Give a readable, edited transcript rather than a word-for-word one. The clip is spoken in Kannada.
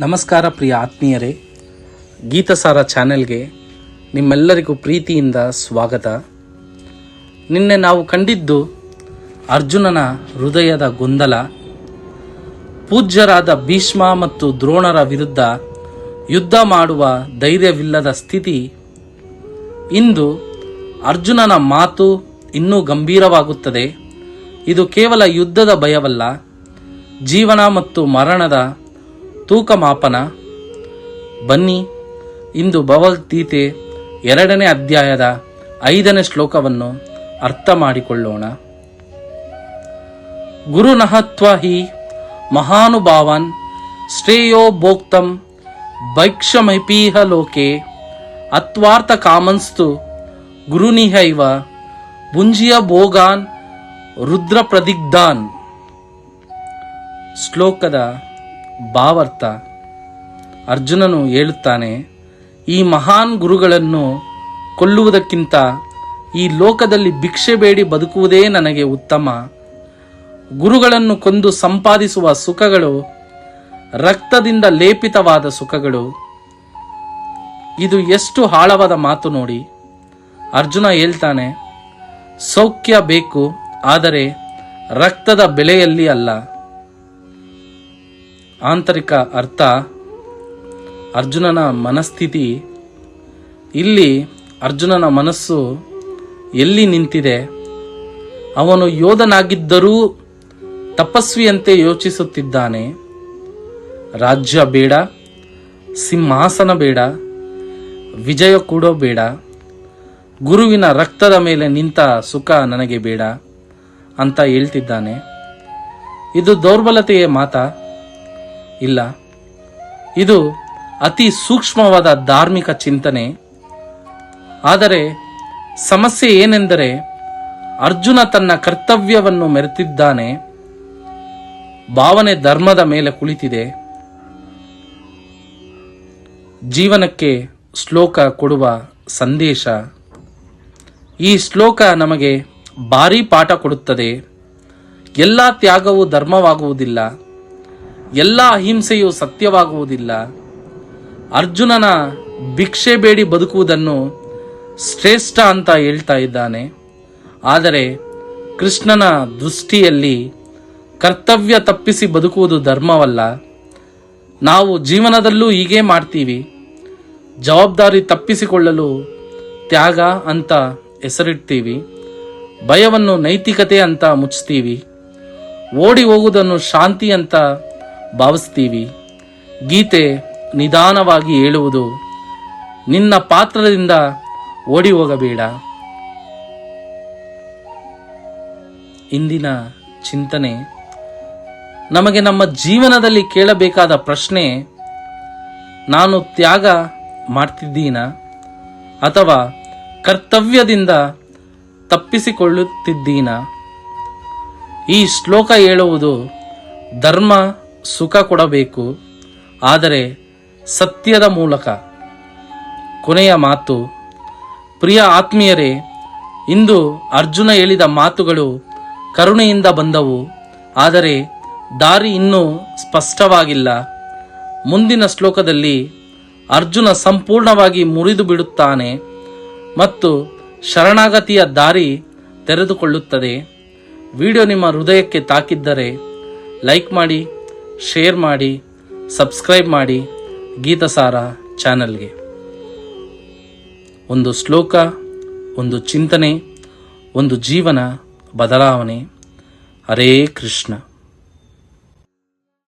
ನಮಸ್ಕಾರ ಪ್ರಿಯ ಆತ್ಮೀಯರೇ, ಗೀತಸಾರ ಚಾನೆಲ್ಗೆ ನಿಮ್ಮೆಲ್ಲರಿಗೂ ಪ್ರೀತಿಯಿಂದ ಸ್ವಾಗತ. ನಿನ್ನೆ ನಾವು ಕಂಡಿದ್ದು ಅರ್ಜುನನ ಹೃದಯದ ಗೊಂದಲ, ಪೂಜ್ಯರಾದ ಭೀಷ್ಮ ಮತ್ತು ದ್ರೋಣರ ವಿರುದ್ಧ ಯುದ್ಧ ಮಾಡುವ ಧೈರ್ಯವಿಲ್ಲದ ಸ್ಥಿತಿ. ಇಂದು ಅರ್ಜುನನ ಮಾತು ಇನ್ನೂ ಗಂಭೀರವಾಗುತ್ತದೆ. ಇದು ಕೇವಲ ಯುದ್ಧದ ಭಯವಲ್ಲ, ಜೀವನ ಮತ್ತು ಮರಣದ ತೂಕ ಮಾಪನ. ಬನ್ನಿ ಇಂದು ಭಗವದ್ಗೀತೆ 2ನೇ ಅಧ್ಯಾಯದ 5ನೇ ಶ್ಲೋಕವನ್ನು ಅರ್ಥ ಮಾಡಿಕೊಳ್ಳೋಣ. ಗುರುನಹತ್ವ ಹಿ ಮಹಾನುಭಾವನ್ ಶ್ರೇಯೋ ಭೋಕ್ತಂ ಭೈಕ್ಷಮಪೀಹ ಲೋಕೆ ಅತ್ವಾರ್ಥ ಕಾಮನ್ಸ್ತು ಗುರುನಿಹೈವ ಭುಂಜಿಯ ಭೋಗಾನ್ ರುದ್ರ ಪ್ರದಿಗ್ಧಾನ್. ಶ್ಲೋಕದ ಭಾವಾರ್ಥ: ಅರ್ಜುನನು ಹೇಳುತ್ತಾನೆ, ಈ ಮಹಾನ್ ಗುರುಗಳನ್ನು ಕೊಲ್ಲುವುದಕ್ಕಿಂತ ಈ ಲೋಕದಲ್ಲಿ ಭಿಕ್ಷೆ ಬೇಡಿ ಬದುಕುವುದೇ ನನಗೆ ಉತ್ತಮ. ಗುರುಗಳನ್ನು ಕೊಂದು ಸಂಪಾದಿಸುವ ಸುಖಗಳು ರಕ್ತದಿಂದ ಲೇಪಿತವಾದ ಸುಖಗಳು. ಇದು ಎಷ್ಟು ಆಳವಾದ ಮಾತು ನೋಡಿ. ಅರ್ಜುನ ಹೇಳ್ತಾನೆ, ಸೌಖ್ಯ ಬೇಕು, ಆದರೆ ರಕ್ತದ ಬೆಲೆಯಲ್ಲಿ ಅಲ್ಲ. ಆಂತರಿಕ ಅರ್ಥ: ಅರ್ಜುನನ ಮನಸ್ಥಿತಿ. ಇಲ್ಲಿ ಅರ್ಜುನನ ಮನಸ್ಸು ಎಲ್ಲಿ ನಿಂತಿದೆ? ಅವನು ಯೋಧನಾಗಿದ್ದರೂ ತಪಸ್ವಿಯಂತೆ ಯೋಚಿಸುತ್ತಿದ್ದಾನೆ. ರಾಜ್ಯ ಬೇಡ, ಸಿಂಹಾಸನ ಬೇಡ, ವಿಜಯ ಕೂಡ ಬೇಡ, ಗುರುವಿನ ರಕ್ತದ ಮೇಲೆ ನಿಂತ ಸುಖ ನನಗೆ ಬೇಡ ಅಂತ ಹೇಳ್ತಿದ್ದಾನೆ. ಇದು ದೌರ್ಬಲತೆಯ ಮಾತಾ? ಇಲ್ಲ, ಇದು ಅತಿ ಸೂಕ್ಷ್ಮವಾದ ಧಾರ್ಮಿಕ ಚಿಂತನೆ. ಆದರೆ ಸಮಸ್ಯೆ ಏನೆಂದರೆ, ಅರ್ಜುನ ತನ್ನ ಕರ್ತವ್ಯವನ್ನು ಮೆರೆತಿದ್ದಾನೆ. ಭಾವನೆ ಧರ್ಮದ ಮೇಲೆ ಕುಳಿತಿದೆ. ಜೀವನಕ್ಕೆ ಶ್ಲೋಕ ಕೊಡುವ ಸಂದೇಶ. ಈ ಶ್ಲೋಕ ನಮಗೆ ಭಾರೀ ಪಾಠ ಕೊಡುತ್ತದೆ. ಎಲ್ಲ ತ್ಯಾಗವೂ ಧರ್ಮವಾಗುವುದಿಲ್ಲ, ಎಲ್ಲ ಅಹಿಂಸೆಯು ಸತ್ಯವಾಗುವುದಿಲ್ಲ. ಅರ್ಜುನನ ಭಿಕ್ಷೆ ಬೇಡಿ ಬದುಕುವುದನ್ನು ಶ್ರೇಷ್ಠ ಅಂತ ಹೇಳ್ತಾ ಇದ್ದಾನೆ. ಆದರೆ ಕೃಷ್ಣನ ದೃಷ್ಟಿಯಲ್ಲಿ ಕರ್ತವ್ಯ ತಪ್ಪಿಸಿ ಬದುಕುವುದು ಧರ್ಮವಲ್ಲ. ನಾವು ಜೀವನದಲ್ಲೂ ಹೀಗೆ ಮಾಡ್ತೀವಿ. ಜವಾಬ್ದಾರಿ ತಪ್ಪಿಸಿಕೊಳ್ಳಲು ತ್ಯಾಗ ಅಂತ ಹೆಸರಿಡ್ತೀವಿ, ಭಯವನ್ನು ನೈತಿಕತೆ ಅಂತ ಮುಚ್ತೀವಿ, ಓಡಿ ಹೋಗುವುದನ್ನು ಶಾಂತಿ ಅಂತ ಭಾವಿಸ್ತೀವಿ. ಗೀತೆ ನಿಧಾನವಾಗಿ ಹೇಳುವುದು, ನಿನ್ನ ಪಾತ್ರದಿಂದ ಓಡಿ ಹೋಗಬೇಡ. ಇಂದಿನ ಚಿಂತನೆ ನಮಗೆ ನಮ್ಮ ಜೀವನದಲ್ಲಿ ಕೇಳಬೇಕಾದ ಪ್ರಶ್ನೆ: ನಾನು ತ್ಯಾಗ ಮಾಡ್ತಿದ್ದೀನಾ ಅಥವಾ ಕರ್ತವ್ಯದಿಂದ ತಪ್ಪಿಸಿಕೊಳ್ಳುತ್ತಿದ್ದೀನಾ? ಈ ಶ್ಲೋಕ ಹೇಳುವುದು, ಧರ್ಮ ಸುಖ ಕೊಡಬೇಕು, ಆದರೆ ಸತ್ಯದ ಮೂಲಕ. ಕೊನೆಯ ಮಾತು: ಪ್ರಿಯ ಆತ್ಮೀಯರೇ, ಇಂದು ಅರ್ಜುನ ಹೇಳಿದ ಮಾತುಗಳು ಕರುಣೆಯಿಂದ ಬಂದವು, ಆದರೆ ದಾರಿ ಇನ್ನೂ ಸ್ಪಷ್ಟವಾಗಿಲ್ಲ. ಮುಂದಿನ ಶ್ಲೋಕದಲ್ಲಿ ಅರ್ಜುನ ಸಂಪೂರ್ಣವಾಗಿ ಮುರಿದು ಬಿಡುತ್ತಾನೆ ಮತ್ತು ಶರಣಾಗತಿಯ ದಾರಿ ತೆರೆದುಕೊಳ್ಳುತ್ತದೆ. ವಿಡಿಯೋ ನಿಮ್ಮ ಹೃದಯಕ್ಕೆ ತಾಕಿದ್ದರೆ ಲೈಕ್ ಮಾಡಿ, ಶೇರ್ ಮಾಡಿ, ಸಬ್ಸ್ಕ್ರೈಬ್ ಮಾಡಿ ಗೀತಸಾರ ಚಾನಲ್ಗೆ. ಒಂದು ಶ್ಲೋಕ, ಒಂದು ಚಿಂತನೆ, ಒಂದು ಜೀವನ ಬದಲಾವಣೆ. ಹರೇ ಕೃಷ್ಣ.